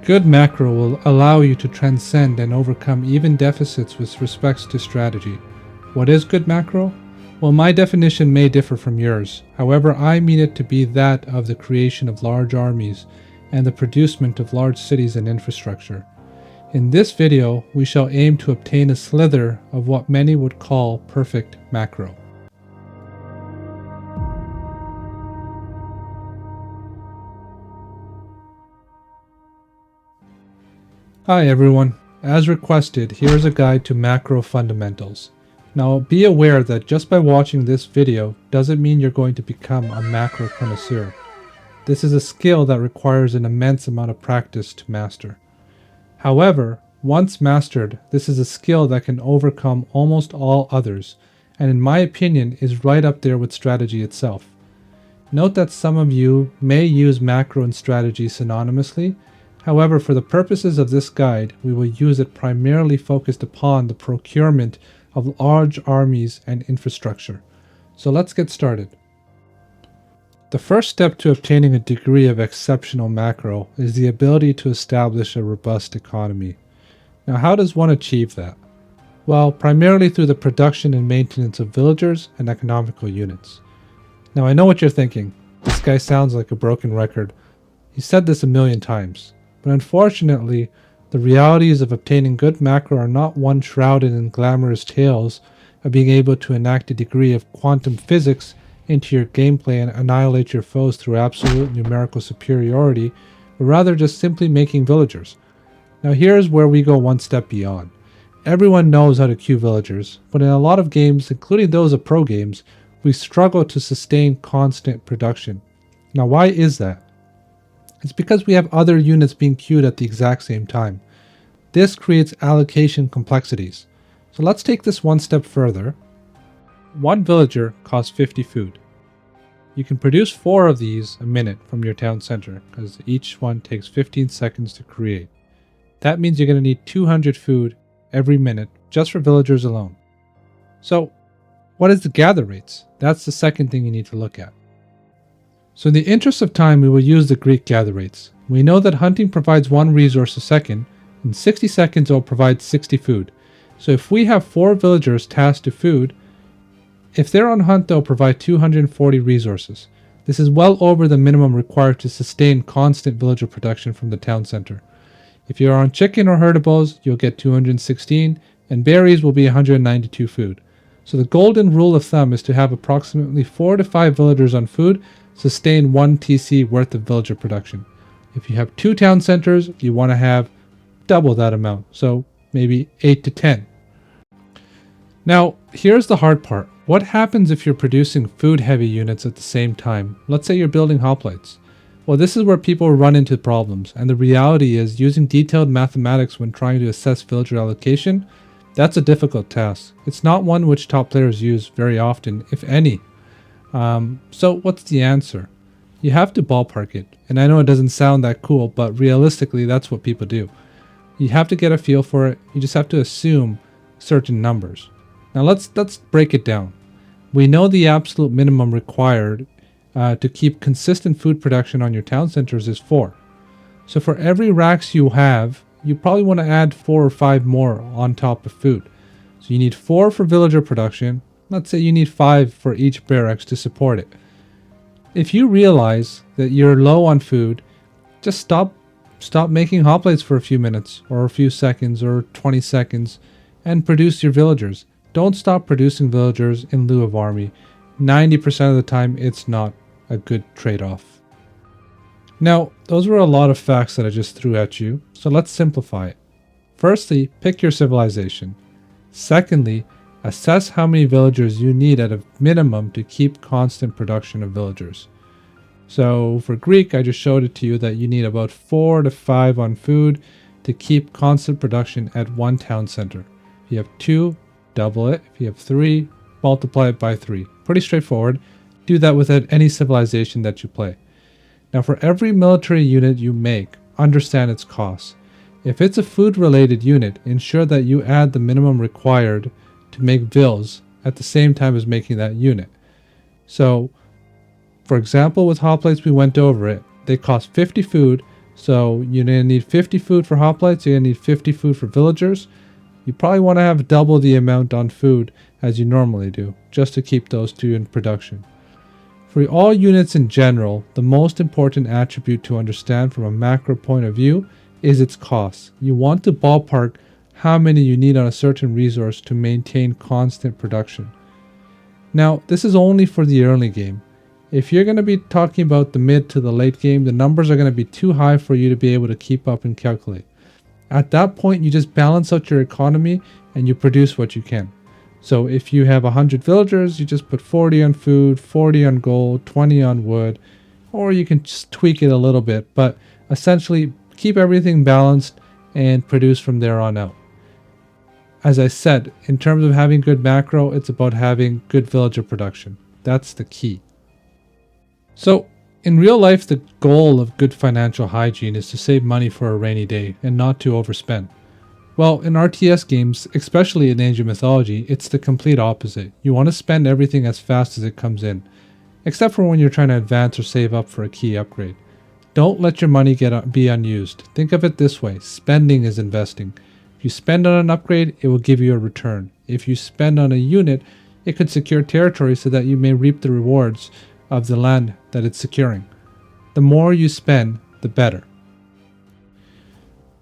Good macro will allow you to transcend and overcome even deficits with respects to strategy. What is good macro? Well, my definition may differ from yours. However, I mean it to be that of the creation of large armies and the producement of large cities and infrastructure. In this video, we shall aim to obtain a slither of what many would call perfect macro. Hi everyone, as requested, here is a guide to macro fundamentals. Now be aware that just by watching this video doesn't mean you're going to become a macro connoisseur. This is a skill that requires an immense amount of practice to master. However, once mastered, this is a skill that can overcome almost all others, and in my opinion is right up there with strategy itself. Note that some of you may use macro and strategy synonymously. However, for the purposes of this guide, we will use it primarily focused upon the procurement of large armies and infrastructure. So let's get started. The first step to obtaining a degree of exceptional macro is the ability to establish a robust economy. Now, how does one achieve that? Well, primarily through the production and maintenance of villagers and economical units. Now, I know what you're thinking. This guy sounds like a broken record. He said this a million times. But unfortunately, the realities of obtaining good macro are not one shrouded in glamorous tales of being able to enact a degree of quantum physics into your gameplay and annihilate your foes through absolute numerical superiority, but rather just simply making villagers. Now here's where we go one step beyond. Everyone knows how to queue villagers, but in a lot of games, including those of pro games, we struggle to sustain constant production. Now why is that? It's because we have other units being queued at the exact same time. This creates allocation complexities. So let's take this one step further. One villager costs 50 food. You can produce 4 of these a minute from your town center, because each one takes 15 seconds to create. That means you're going to need 200 food every minute just for villagers alone. So what is the gather rates? That's the second thing you need to look at. So in the interest of time, we will use the Greek gather rates. We know that hunting provides 1 resource a second. In 60 seconds, it will provide 60 food. So if we have 4 villagers tasked to food, if they're on hunt, they'll provide 240 resources. This is well over the minimum required to sustain constant villager production from the town center. If you're on chicken or herdables, you'll get 216, and berries will be 192 food. So the golden rule of thumb is to have approximately 4 to 5 villagers on food sustain 1 TC worth of villager production. If you have 2 town centers, you want to have double that amount, so maybe 8 to 10. Now, here's the hard part. What happens if you're producing food-heavy units at the same time? Let's say you're building hoplites. Well, this is where people run into problems, and the reality is using detailed mathematics when trying to assess villager allocation, that's a difficult task. It's not one which top players use very often, if any. So what's the answer? You have to ballpark it. And I know it doesn't sound that cool, but realistically, that's what people do. You have to get a feel for it. You just have to assume certain numbers. Now let's break it down. We know the absolute minimum required to keep consistent food production on your town centers is 4. So for every racks you have, you probably want to add 4 or 5 more on top of food. So you need 4 for villager production. Let's say you need 5 for each barracks to support it. If you realize that you're low on food, just stop making hoplites for a few minutes or a few seconds or 20 seconds and produce your villagers. Don't stop producing villagers in lieu of army. 90% of the time, it's not a good trade-off. Now, those were a lot of facts that I just threw at you, so let's simplify it. Firstly, pick your civilization. Secondly, assess how many villagers you need at a minimum to keep constant production of villagers. So for Greek, I just showed it to you that you need about 4 to 5 on food to keep constant production at 1 town center. If you have 2, double it. If you have 3, multiply it by 3. Pretty straightforward. Do that with any civilization that you play. Now for every military unit you make, understand its costs. If it's a food related unit, ensure that you add the minimum required to make vills at the same time as making that unit. So, for example, with hoplites we went over it. They cost 50 food, So you're going to need 50 food for hoplites, you're going to need 50 food for villagers. You probably want to have double the amount on food as you normally do, just to keep those two in production. For all units in general, the most important attribute to understand from a macro point of view is its cost. You want to ballpark how many you need on a certain resource to maintain constant production. Now, this is only for the early game. If you're going to be talking about the mid to the late game, the numbers are going to be too high for you to be able to keep up and calculate. At that point, you just balance out your economy and you produce what you can. So if you have 100 villagers, you just put 40 on food, 40 on gold, 20 on wood, or you can just tweak it a little bit, but essentially keep everything balanced and produce from there on out. As I said, in terms of having good macro, it's about having good villager production. That's the key. So in real life, the goal of good financial hygiene is to save money for a rainy day and not to overspend. Well, in RTS games, especially in Age of Mythology, it's the complete opposite. You want to spend everything as fast as it comes in, except for when you're trying to advance or save up for a key upgrade. Don't let your money be unused. Think of it this way, spending is investing. If you spend on an upgrade, it will give you a return. If you spend on a unit, it could secure territory so that you may reap the rewards of the land that it's securing. The more you spend, the better.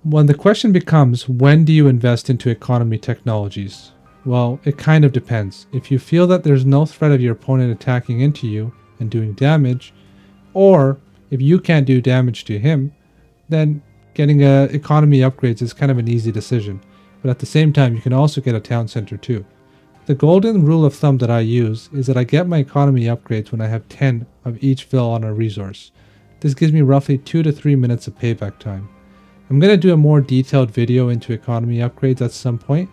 When the question becomes, when do you invest into economy technologies? Well, it kind of depends. If you feel that there's no threat of your opponent attacking into you and doing damage, or if you can't do damage to him, then getting economy upgrades is kind of an easy decision. But at the same time, you can also get a town center too. The golden rule of thumb that I use is that I get my economy upgrades when I have 10 of each vill on a resource. This gives me roughly 2 to 3 minutes of payback time. I'm going to do a more detailed video into economy upgrades at some point,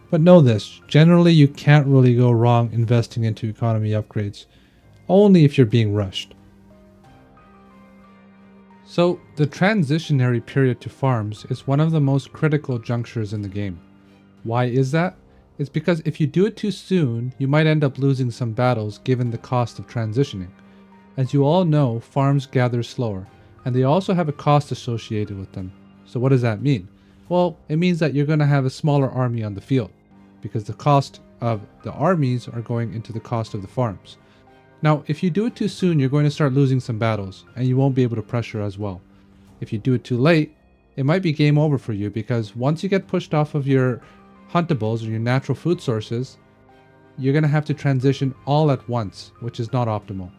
but know this, generally you can't really go wrong investing into economy upgrades, only if you're being rushed. So, the transitionary period to farms is one of the most critical junctures in the game. Why is that? It's because if you do it too soon, you might end up losing some battles given the cost of transitioning. As you all know, farms gather slower, and they also have a cost associated with them. So what does that mean? Well, it means that you're going to have a smaller army on the field, because the cost of the armies are going into the cost of the farms. Now, if you do it too soon, you're going to start losing some battles, and you won't be able to pressure as well. If you do it too late, it might be game over for you, because once you get pushed off of your huntables or your natural food sources, you're going to have to transition all at once, which is not optimal.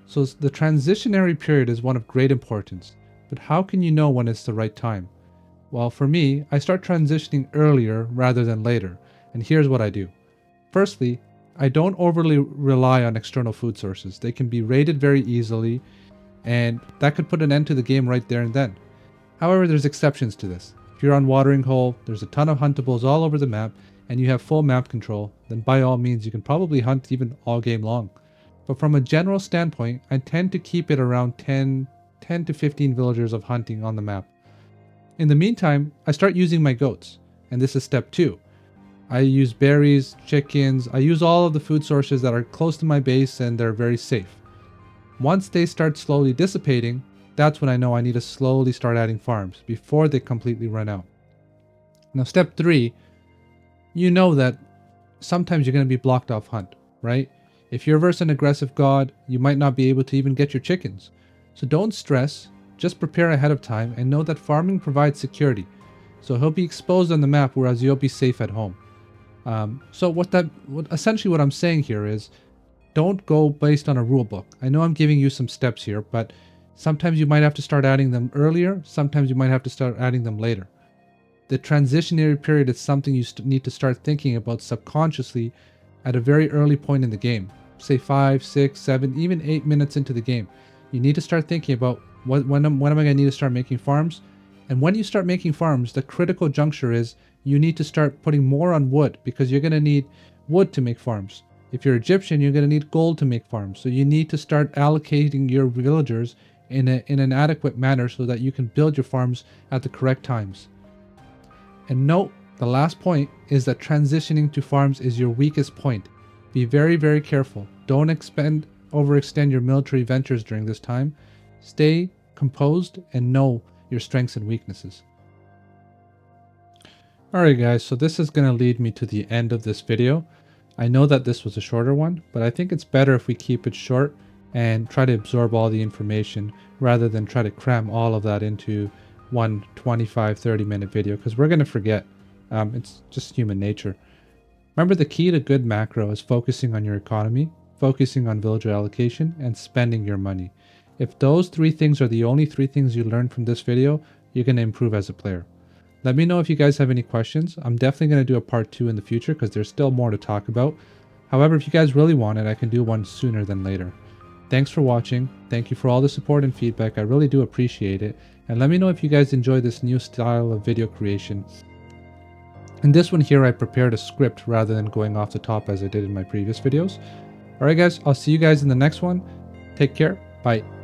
So the transitionary period is one of great importance. But how can you know when it's the right time? Well, for me, I start transitioning earlier rather than later, and here's what I do. Firstly, I don't overly rely on external food sources. They can be raided very easily, and that could put an end to the game right there and then. However, there's exceptions to this. If you're on Watering Hole, there's a ton of huntables all over the map, and you have full map control, then by all means you can probably hunt even all game long. But from a general standpoint, I tend to keep it around 10 to 15 villagers of hunting on the map. In the meantime, I start using my goats, and this is step 2. I use berries, chickens, I use all of the food sources that are close to my base and they're very safe. Once they start slowly dissipating, that's when I know I need to slowly start adding farms before they completely run out. Now step 3, you know that sometimes you're going to be blocked off hunt, right? If you're versus an aggressive god, you might not be able to even get your chickens. So don't stress, just prepare ahead of time and know that farming provides security. So he'll be exposed on the map whereas you'll be safe at home. So essentially what I'm saying here is, don't go based on a rule book. I know I'm giving you some steps here, but sometimes you might have to start adding them earlier, sometimes you might have to start adding them later. The transitionary period is something you need to start thinking about subconsciously at a very early point in the game. Say 5, 6, 7, even 8 minutes into the game. You need to start thinking about when am I going to need to start making farms? And when you start making farms, the critical juncture is you need to start putting more on wood, because you're going to need wood to make farms. If you're Egyptian, you're going to need gold to make farms. So you need to start allocating your villagers in an adequate manner so that you can build your farms at the correct times. And note, the last point is that transitioning to farms is your weakest point. Be very, very careful. Don't overextend your military ventures during this time. Stay composed and know your strengths and weaknesses. Alright guys, so this is going to lead me to the end of this video. I know that this was a shorter one, but I think it's better if we keep it short and try to absorb all the information rather than try to cram all of that into one 25-30 minute video, because we're going to forget. It's just human nature. Remember, the key to good macro is focusing on your economy, focusing on villager allocation, and spending your money. If those three things are the only three things you learn from this video, you're going to improve as a player. Let me know if you guys have any questions. I'm definitely going to do a part 2 in the future because there's still more to talk about. However, if you guys really want it, I can do one sooner than later. Thanks for watching. Thank you for all the support and feedback. I really do appreciate it. And let me know if you guys enjoy this new style of video creation. In this one here, I prepared a script rather than going off the top as I did in my previous videos. Alright guys, I'll see you guys in the next one. Take care. Bye.